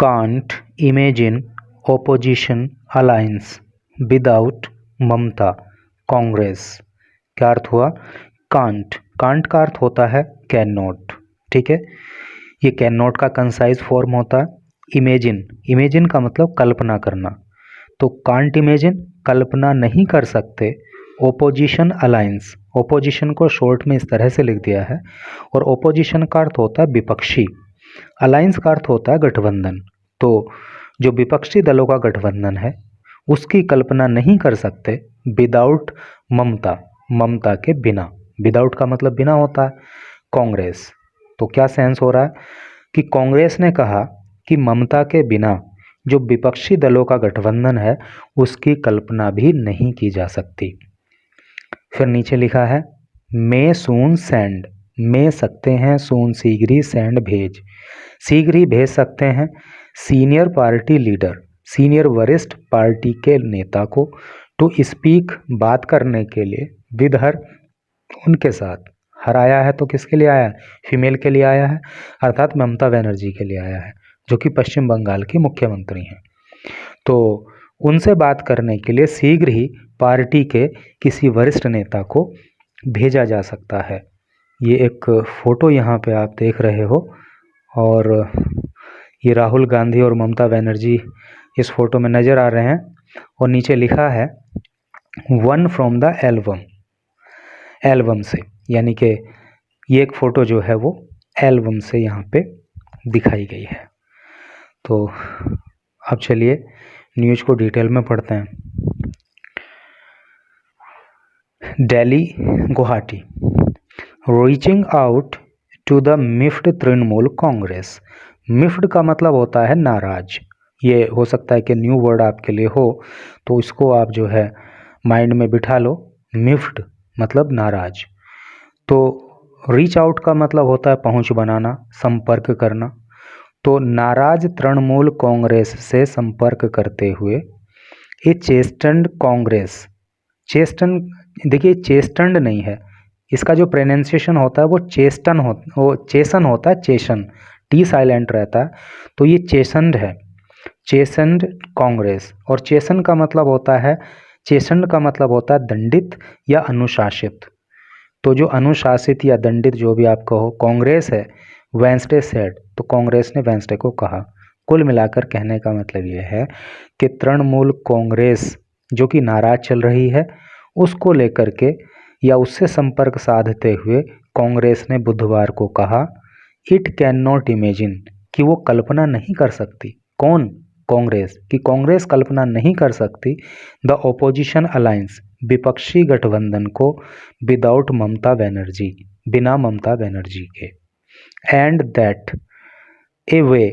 Can't imagine opposition alliance without Mamata Congress. क्या अर्थ हुआ? कांट, कांट का अर्थ होता है कैन नॉट, ठीक है। ये कैन नॉट का कंसाइज फॉर्म होता है। इमेजिन, इमेजिन का मतलब कल्पना करना, तो कांट इमेजिन कल्पना नहीं कर सकते। ओपोजिशन अलायंस, ओपोजिशन को शॉर्ट में इस तरह से लिख दिया है, और ओपोजिशन का अर्थ होता है विपक्षी, अलायंस का अर्थ होता है गठबंधन। तो जो विपक्षी दलों का गठबंधन है उसकी कल्पना नहीं कर सकते विदाउट ममता, ममता के बिना। विदाउट का मतलब बिना होता है। कांग्रेस, तो क्या सेंस हो रहा है कि कांग्रेस ने कहा कि ममता के बिना जो विपक्षी दलों का गठबंधन है उसकी कल्पना भी नहीं की जा सकती। फिर नीचे लिखा है मे सून सेंड, मे सकते हैं, सून शीघ्र ही, सेंड भेज, शीघ्र ही भेज सकते हैं। सीनियर पार्टी लीडर, सीनियर वरिष्ठ पार्टी के नेता को, टू स्पीक बात करने के लिए, विद हर उनके साथ। हर आया है तो किसके लिए आया है? फीमेल के लिए आया है, अर्थात ममता बनर्जी के लिए आया है जो कि पश्चिम बंगाल की मुख्यमंत्री हैं। तो उनसे बात करने के लिए शीघ्र ही पार्टी के किसी वरिष्ठ नेता को भेजा जा सकता है। ये एक फ़ोटो यहाँ पे आप देख रहे हो, और ये राहुल गांधी और ममता बनर्जी इस फोटो में नज़र आ रहे हैं, और नीचे लिखा है one from the album, album से, यानी कि ये एक फ़ोटो जो है वो एल्बम से यहाँ पे दिखाई गई है। तो अब चलिए न्यूज़ को डिटेल में पढ़ते हैं। Delhi Guwahati, reaching out to the miffed Trinamool Congress. Miffed का मतलब होता है नाराज। ये हो सकता है कि न्यू वर्ड आपके लिए हो, तो इसको आप जो है माइंड में बिठा लो। मिफ्ड मतलब नाराज। तो रीच आउट का मतलब होता है पहुंच बनाना, संपर्क करना। तो नाराज तृणमूल कांग्रेस से संपर्क करते हुए ये चेस्टन कांग्रेस, चेस्टन, देखिए चेस्टन नहीं है, इसका जो प्रोनाउंसिएशन होता है वो चेस्टन वो चेसन होता है, चेसन, टी साइलेंट रहता है, तो ये चेसन्ड है, चेसन्ड कांग्रेस। और चेसन का मतलब होता है, चेसन्ड का मतलब होता है दंडित या अनुशासित। तो जो अनुशासित या दंडित जो भी आप कहो, कांग्रेस है, वेंसडे सेड, तो कांग्रेस ने वेंसडे को कहा। कुल मिलाकर कहने का मतलब यह है कि तृणमूल कांग्रेस जो कि नाराज चल रही है उसको लेकर के या उससे संपर्क साधते हुए कांग्रेस ने बुधवार को कहा इट कैन नॉट इमेजिन, कि वो कल्पना नहीं कर सकती। कौन? कांग्रेस, कि कांग्रेस कल्पना नहीं कर सकती द ओपोजिशन अलायंस, विपक्षी गठबंधन को, विदाउट ममता बनर्जी, बिना ममता बनर्जी के, एंड दैट ए वे,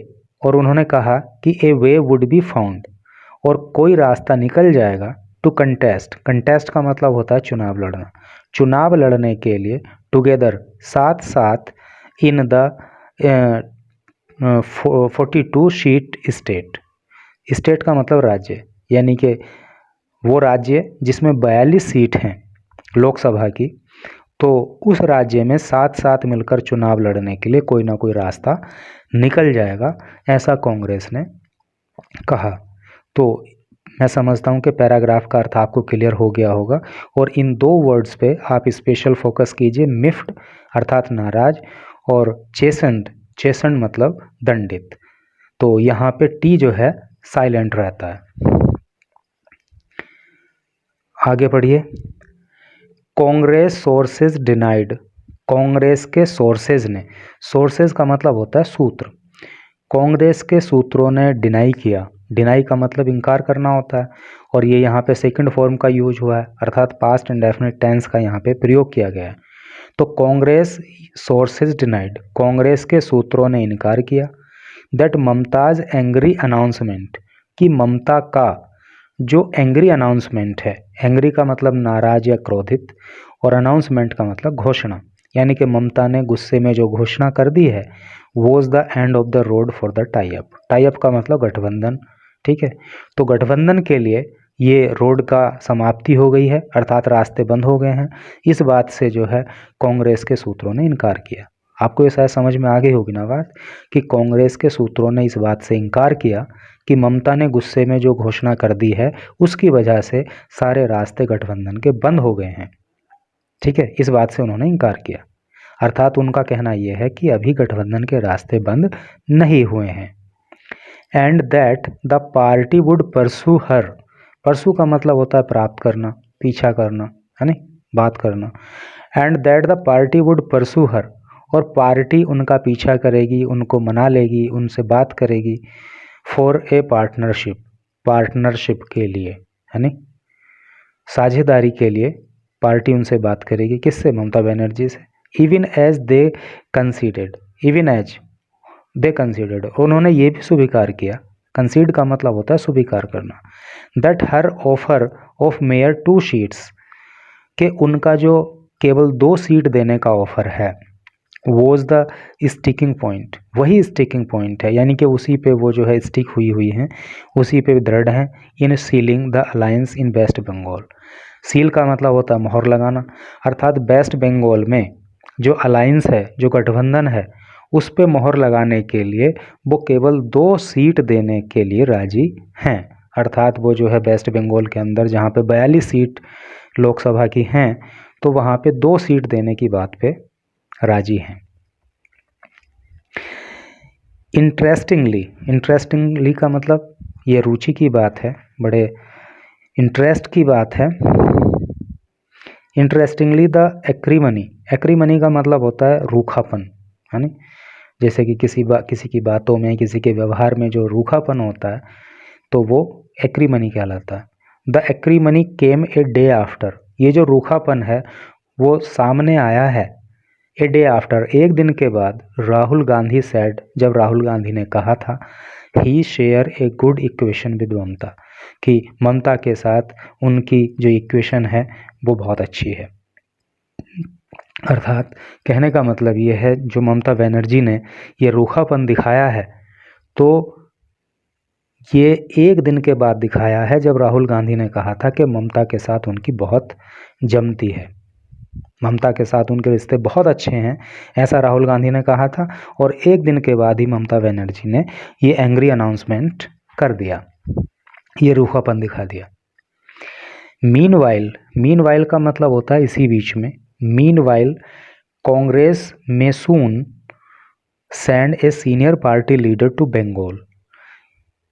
और उन्होंने कहा कि ए वे वुड बी फाउंड, और कोई रास्ता निकल जाएगा, टू कंटेस्ट, कंटेस्ट का मतलब होता है चुनाव लड़ना, चुनाव लड़ने के लिए, टुगेदर, साथ साथ, in the 42 seat state, state का मतलब राज्य, यानी कि वो राज्य जिसमें 42 सीट हैं लोकसभा की, तो उस राज्य में साथ साथ मिलकर चुनाव लड़ने के लिए कोई ना कोई रास्ता निकल जाएगा, ऐसा कांग्रेस ने कहा। तो मैं समझता हूँ कि पैराग्राफ का अर्थ आपको क्लियर हो गया होगा, और इन दो वर्ड्स पे आप स्पेशल फोकस कीजिए, मिफ्ड अर्थात नाराज, और चेसन्ड, चेसन्ड मतलब दंडित। तो यहाँ पे टी जो है साइलेंट रहता है। आगे पढ़िए। कांग्रेस सोर्सेज डिनाइड, कांग्रेस के सोर्सेज ने, सोर्सेज का मतलब होता है सूत्र, कांग्रेस के सूत्रों ने डिनाई किया, डिनाई का मतलब इनकार करना होता है, और ये यहाँ पे सेकंड फॉर्म का यूज हुआ है, अर्थात पास्ट इंडेफिनिट टेंस का यहाँ पे प्रयोग किया गया है। तो कांग्रेस सोर्सेज डिनाइड, कांग्रेस के सूत्रों ने इनकार किया, दैट ममताज एंग्री अनाउंसमेंट, कि ममता का जो एंग्री अनाउंसमेंट है, एंग्री का मतलब नाराज या क्रोधित, और अनाउंसमेंट का मतलब घोषणा, यानी कि ममता ने गुस्से में जो घोषणा कर दी है, was the end of the road for the tie up, tie up का मतलब गठबंधन, ठीक है। तो गठबंधन के लिए ये रोड का समाप्ति हो गई है, अर्थात रास्ते बंद हो गए हैं। इस बात से जो है कांग्रेस के सूत्रों ने इनकार किया। आपको ये शायद समझ में आ गई होगी ना बात, कि कांग्रेस के सूत्रों ने इस बात से इनकार किया कि ममता ने गुस्से में जो घोषणा कर दी है उसकी वजह से सारे रास्ते गठबंधन के बंद हो गए हैं। ठीक है, इस बात से उन्होंने इनकार किया। अर्थात उनका कहना यह है कि अभी गठबंधन के रास्ते बंद नहीं हुए हैं। And that the party would pursue her, pursue का मतलब होता है प्राप्त करना, पीछा करना, है नहीं, बात करना। And that the party would pursue her, और पार्टी उनका पीछा करेगी, उनको मना लेगी, उनसे बात करेगी। फॉर ए पार्टनरशिप, पार्टनरशिप के लिए, है नहीं, साझेदारी के लिए पार्टी उनसे बात करेगी। किससे? ममता बनर्जी से। Even as they considered, even as they considered, उन्होंने ये भी स्वीकार किया, कंसीड का मतलब होता है स्वीकार करना, that her offer of mayor 2 seats, कि उनका जो केवल 2 सीट देने का ऑफर है, वॉज द स्टिकिंग पॉइंट, वही स्टिकिंग पॉइंट है, यानी कि उसी पे वो जो है स्टिक हुई हैं, उसी पे दृढ़ हैं। In sealing the alliance in waste Bengal, seal का मतलब होता है मोहर लगाना, अर्थात वेस्ट बंगाल में जो अलायंस है, जो गठबंधन है, उस पे मोहर लगाने के लिए वो केवल 2 सीट देने के लिए राजी हैं। अर्थात वो जो है वेस्ट बंगाल के अंदर जहाँ पे 42 सीट लोकसभा की हैं, तो वहाँ पे 2 सीट देने की बात पे राजी हैं। इंटरेस्टिंगली, इंटरेस्टिंगली का मतलब ये रुचि की बात है, बड़े इंटरेस्ट की बात है। इंटरेस्टिंगली द एक्रीमनी, एक्रीमनी का मतलब होता है रूखापन, है ना, जैसे कि किसी की बातों में, किसी के व्यवहार में जो रूखापन होता है तो वो एक्रीमनी कहलाता है। The acrimony came a day after, ये जो रूखापन है वो सामने आया है ए डे आफ्टर, एक दिन के बाद। राहुल गांधी सेड, जब राहुल गांधी ने कहा था, he share a good equation with Mamata, कि ममता के साथ उनकी जो इक्वेशन है वो बहुत अच्छी है। अर्थात कहने का मतलब ये है, जो ममता बनर्जी ने ये रूखापन दिखाया है, तो ये एक दिन के बाद दिखाया है जब राहुल गांधी ने कहा था कि ममता के साथ उनकी बहुत जमती है, ममता के साथ उनके रिश्ते बहुत अच्छे हैं, ऐसा राहुल गांधी ने कहा था। और एक दिन के बाद ही ममता बनर्जी ने ये एंग्री अनाउंसमेंट कर दिया, ये रूखापन दिखा दिया। मीनवाइल, मीनवाइल का मतलब होता है इसी बीच में। Meanwhile Congress may soon send a senior party leader to Bengal,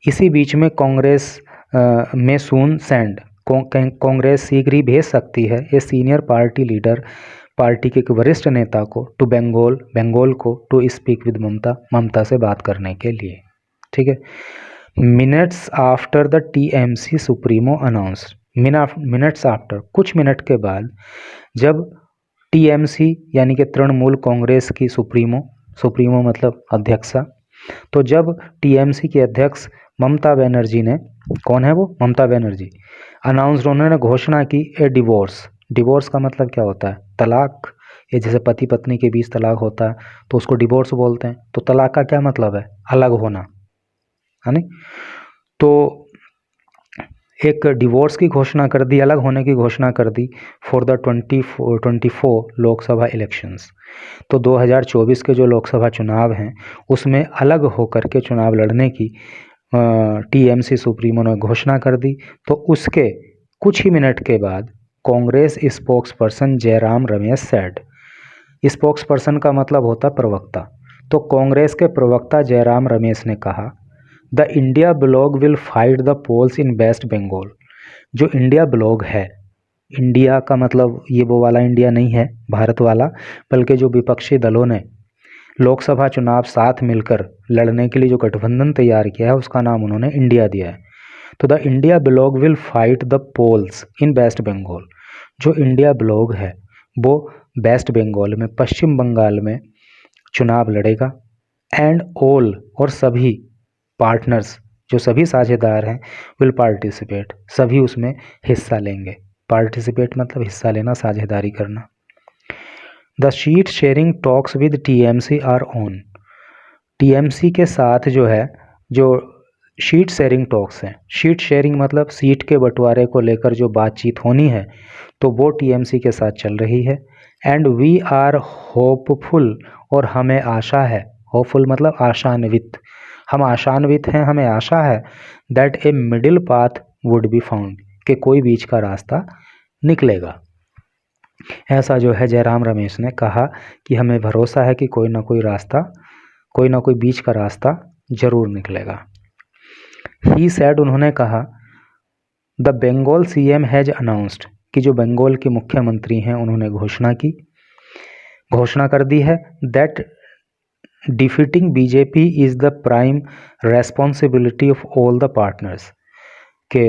इसी बीच में Congress may soon send, Congress शीघ्र ही भेज सकती है ये सीनियर पार्टी लीडर, पार्टी के एक वरिष्ठ नेता को, टू बंगाल, बंगाल को, टू स्पीक विद ममता, ममता से बात करने के लिए। ठीक है। Minutes after the TMC supremo announce, minutes after, कुछ मिनट के बाद, जब टीएमसी यानी कि तृणमूल कांग्रेस की सुप्रीमो, सुप्रीमो मतलब अध्यक्षा, तो जब टीएमसी की अध्यक्ष ममता बनर्जी ने, कौन है वो? ममता बनर्जी, अनाउंस, उन्होंने घोषणा की ए डिवोर्स, डिवोर्स का मतलब क्या होता है? तलाक। ये जैसे पति पत्नी के बीच तलाक होता है तो उसको डिवोर्स बोलते हैं, तो तलाक का क्या मतलब है? अलग होना, है नहीं। तो एक डिवोर्स की घोषणा कर दी, अलग होने की घोषणा कर दी फॉर द 24 लोकसभा इलेक्शंस। तो 2024 के जो लोकसभा चुनाव हैं उसमें अलग होकर के चुनाव लड़ने की टीएमसी सुप्रीमो ने घोषणा कर दी। तो उसके कुछ ही मिनट के बाद Congress spokes person Jairam Ramesh said, spokes person का मतलब होता प्रवक्ता, तो कांग्रेस के प्रवक्ता जयराम रमेश ने कहा, the India bloc will fight the polls in waste Bengal. जो इंडिया ब्लॉग है, इंडिया का मतलब ये वो वाला इंडिया नहीं है भारत वाला, बल्कि जो विपक्षी दलों ने लोकसभा चुनाव साथ मिलकर लड़ने के लिए जो गठबंधन तैयार किया है उसका नाम उन्होंने इंडिया दिया है। तो the India bloc will fight the polls in waste Bengal, जो इंडिया ब्लॉग है वो वेस्ट बंगाल में, पश्चिम बंगाल में चुनाव लड़ेगा। एंड ऑल, और सभी पार्टनर्स, जो सभी साझेदार हैं, विल पार्टिसिपेट, सभी उसमें हिस्सा लेंगे। पार्टिसिपेट मतलब हिस्सा लेना, साझेदारी करना। The seat sharing talks with TMC are on, TMC के साथ जो है, जो शीट शेयरिंग टॉक्स हैं, शीट शेयरिंग मतलब सीट के बंटवारे को लेकर जो बातचीत होनी है, तो वो टीएमसी के साथ चल रही है। एंड वी आर होपफुल और हमें आशा है, होपफुल मतलब आशान्वित, हम आशान्वित हैं, हमें आशा है that a middle path would be found, कि कोई बीच का रास्ता निकलेगा। ऐसा जो है जयराम रमेश ने कहा कि हमें भरोसा है कि कोई ना कोई रास्ता, कोई ना कोई बीच का रास्ता जरूर निकलेगा। ही सेड, उन्होंने कहा, the Bengal CM has announced, कि जो बंगाल के मुख्यमंत्री हैं उन्होंने घोषणा कर दी है, that defeating BJP is the prime responsibility of all the partners, के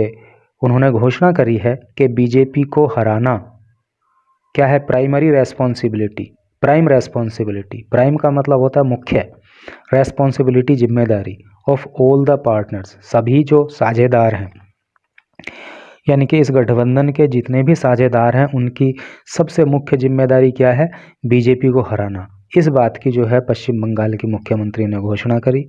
उन्होंने घोषणा करी है कि बीजेपी को हराना क्या है, primary responsibility, prime responsibility, prime का मतलब होता है मुख्य, रेस्पॉन्सिबिलिटी जिम्मेदारी, ऑफ ऑल द पार्टनर्स, सभी जो साझेदार हैं, यानी कि इस गठबंधन के जितने भी साझेदार हैं उनकी सबसे मुख्य जिम्मेदारी क्या है, बीजेपी को हराना। इस बात की जो है पश्चिम बंगाल के मुख्यमंत्री ने घोषणा करी।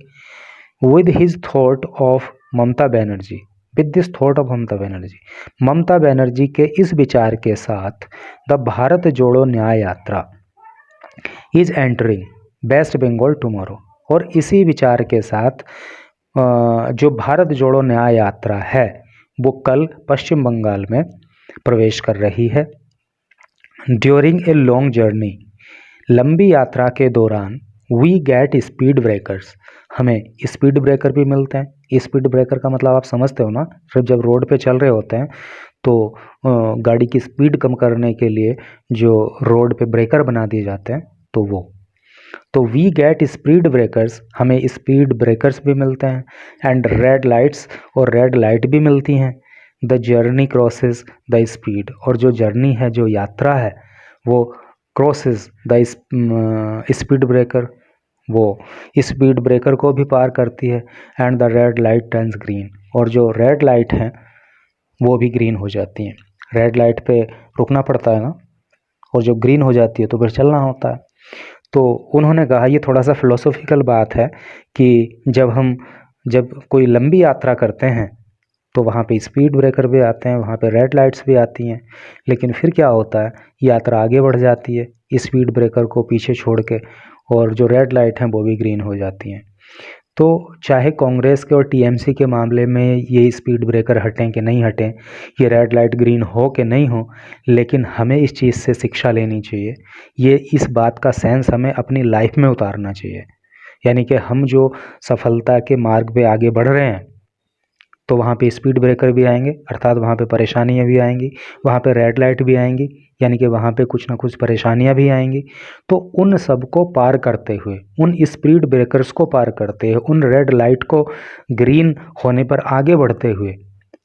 With his thought of Mamata Banerjee, with this thought of Mamata Banerjee, Mamata Banerjee के इस विचार के साथ the Bharat Jodo Nyay Yatra is entering West Bengal tomorrow, और इसी विचार के साथ जो भारत जोड़ो न्याय यात्रा है वो कल पश्चिम बंगाल में प्रवेश कर रही है। ड्यूरिंग ए लॉन्ग जर्नी, लंबी यात्रा के दौरान, वी गेट स्पीड ब्रेकर्स, हमें स्पीड ब्रेकर भी मिलते हैं। स्पीड ब्रेकर का मतलब आप समझते हो ना, सिर्फ जब रोड पे चल रहे होते हैं तो गाड़ी की स्पीड कम करने के लिए जो रोड पे ब्रेकर बना दिए जाते हैं, तो वो, तो वी गेट स्पीड ब्रेकर्स, हमें स्पीड ब्रेकर्स भी मिलते हैं, एंड रेड लाइट्स, और रेड लाइट भी मिलती हैं। The journey crosses the speed, और जो जर्नी है, जो यात्रा है, वो क्रॉसेस द स्पीड ब्रेकर, वो स्पीड ब्रेकर को भी पार करती है। And the red light turns green, और जो रेड लाइट हैं वो भी ग्रीन हो जाती हैं। रेड लाइट पे रुकना पड़ता है ना, और जो ग्रीन हो जाती है तो फिर चलना होता है। तो उन्होंने कहा, ये थोड़ा सा फिलोसॉफिकल बात है कि जब कोई लंबी यात्रा करते हैं तो वहाँ पे स्पीड ब्रेकर भी आते हैं, वहाँ पे रेड लाइट्स भी आती हैं, लेकिन फिर क्या होता है, यात्रा आगे बढ़ जाती है स्पीड ब्रेकर को पीछे छोड़ के, और जो रेड लाइट हैं वो भी ग्रीन हो जाती हैं। तो चाहे कांग्रेस के और टीएमसी के मामले में ये स्पीड ब्रेकर हटें कि नहीं हटें, ये रेड लाइट ग्रीन हो कि नहीं हो, लेकिन हमें इस चीज़ से शिक्षा लेनी चाहिए। ये इस बात का सेंस हमें अपनी लाइफ में उतारना चाहिए, यानी कि हम जो सफलता के मार्ग पे आगे बढ़ रहे हैं तो वहाँ पे स्पीड ब्रेकर भी आएंगे, अर्थात वहाँ पे परेशानियाँ भी आएंगी, वहाँ पे रेड लाइट भी आएंगी, यानी कि वहाँ पे कुछ ना कुछ परेशानियाँ भी आएंगी। तो उन सब को पार करते हुए, उन स्पीड ब्रेकर्स को पार करते हुए, उन रेड लाइट को ग्रीन होने पर आगे बढ़ते हुए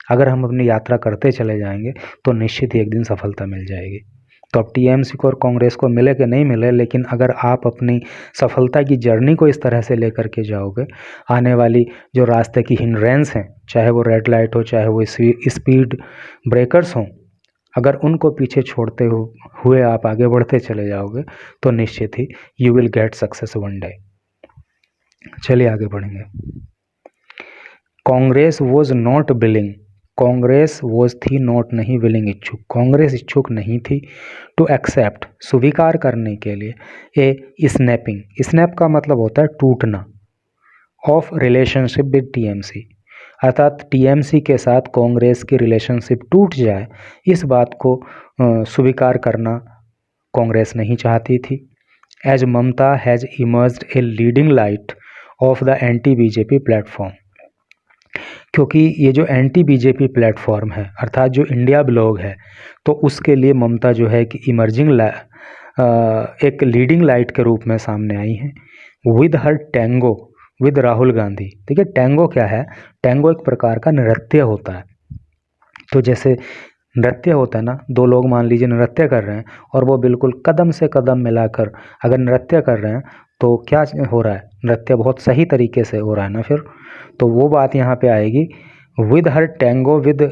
अगर हम अपनी यात्रा करते चले जाएंगे तो निश्चित ही एक दिन सफलता मिल जाएगी। तो अब टीएमसी को और कांग्रेस को मिले कि नहीं मिले, लेकिन अगर आप अपनी सफलता की जर्नी को इस तरह से लेकर के जाओगे, आने वाली जो रास्ते की हिंड्रेंस हैं, चाहे वो रेड लाइट हो, चाहे वो स्पीड ब्रेकर्स हों, अगर उनको पीछे छोड़ते हुए आप आगे बढ़ते चले जाओगे तो निश्चित ही you will get success one day. चलिए आगे बढ़ेंगे। Congress was not willing, Congress was थी, नॉट नहीं, विलिंग इच्छुक, कांग्रेस इच्छुक नहीं थी, टू एक्सेप्ट, स्वीकार करने के लिए, ए स्नैपिंग, स्नैप का मतलब होता है टूटना, ऑफ रिलेशनशिप विद टीएमसी, अर्थात टीएमसी के साथ कांग्रेस की रिलेशनशिप टूट जाए, इस बात को स्वीकार करना कांग्रेस नहीं चाहती थी। As Mamata has emerged a leading light of the anti BJP platform, क्योंकि ये जो एंटी बीजेपी प्लेटफॉर्म है, अर्थात जो इंडिया ब्लॉग है, तो उसके लिए ममता जो है कि इमर्जिंग एक लीडिंग लाइट के रूप में सामने आई हैं। With her tango with Rahul Gandhi, ठीक है, टैंगो क्या है, टैंगो एक प्रकार का नृत्य होता है। तो जैसे नृत्य होता है ना, दो लोग मान लीजिए नृत्य कर रहे हैं और वो बिल्कुल कदम से कदम मिलाकर अगर नृत्य कर रहे हैं तो क्या हो रहा है, नृत्य बहुत सही तरीके से हो रहा है ना, फिर तो वो बात यहाँ पे आएगी। With her tango with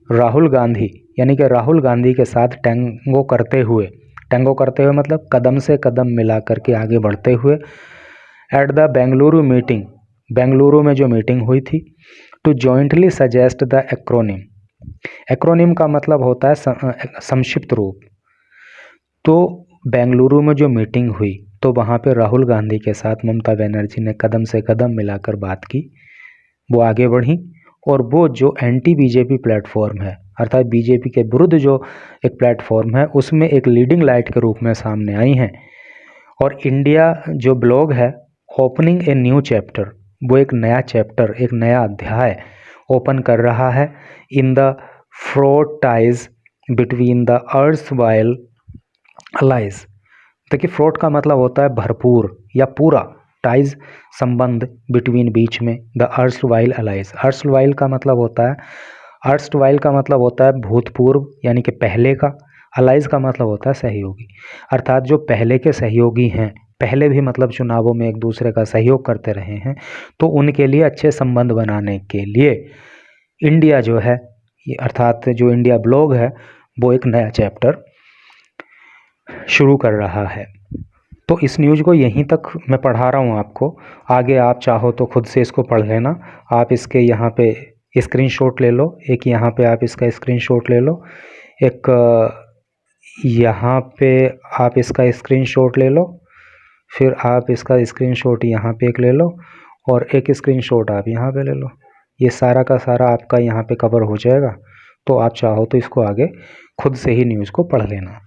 Rahul Gandhi, यानी कि राहुल गांधी के साथ टैंगो करते हुए मतलब कदम से कदम मिला करके आगे बढ़ते हुए। At the Bengaluru meeting, Bengaluru में जो मीटिंग हुई थी, to jointly suggest the acronym, acronym का मतलब होता है संक्षिप्त रूप। तो बेंगलुरु में जो मीटिंग हुई तो तो वहाँ पे राहुल गांधी के साथ ममता बनर्जी ने कदम से कदम मिलाकर बात की, वो आगे बढ़ी और वो जो एंटी बीजेपी प्लेटफॉर्म है, अर्थात बीजेपी के विरुद्ध जो एक प्लेटफॉर्म है, उसमें एक लीडिंग लाइट के रूप में सामने आई हैं। और इंडिया जो ब्लॉग है ओपनिंग ए न्यू चैप्टर, वो एक नया चैप्टर, एक नया अध्याय ओपन कर रहा है in the frayed ties between the erstwhile allies. देखिए फ्रॉड का मतलब होता है भरपूर या पूरा, टाइज संबंध, बिटवीन बीच में, द अर्सवाइल अलाइज। अर्सवाइल का मतलब होता है, अर्सवाइल का मतलब होता है भूतपूर्व यानी कि पहले का, अलाइज का मतलब होता है सहयोगी। अर्थात जो पहले के सहयोगी हैं, पहले भी मतलब चुनावों में एक दूसरे का सहयोग करते रहे हैं, तो उनके लिए अच्छे संबंध बनाने के लिए इंडिया जो है, अर्थात जो इंडिया ब्लॉग है, वो एक नया चैप्टर शुरू कर रहा है। तो इस न्यूज़ को यहीं तक मैं पढ़ा रहा हूँ आपको, आगे आप चाहो तो खुद से इसको पढ़ लेना। आप इसके यहाँ पे स्क्रीनशॉट ले लो, एक यहाँ पे आप इसका स्क्रीनशॉट ले लो, एक यहाँ पे आप इसका स्क्रीनशॉट ले लो, फिर आप इसका स्क्रीनशॉट यहाँ पे एक ले लो और एक स्क्रीनशॉट आप यहाँ पे ले लो। ये सारा का सारा आपका यहाँ पे कवर हो जाएगा। तो आप चाहो तो इसको आगे खुद से ही न्यूज़ को पढ़ लेना।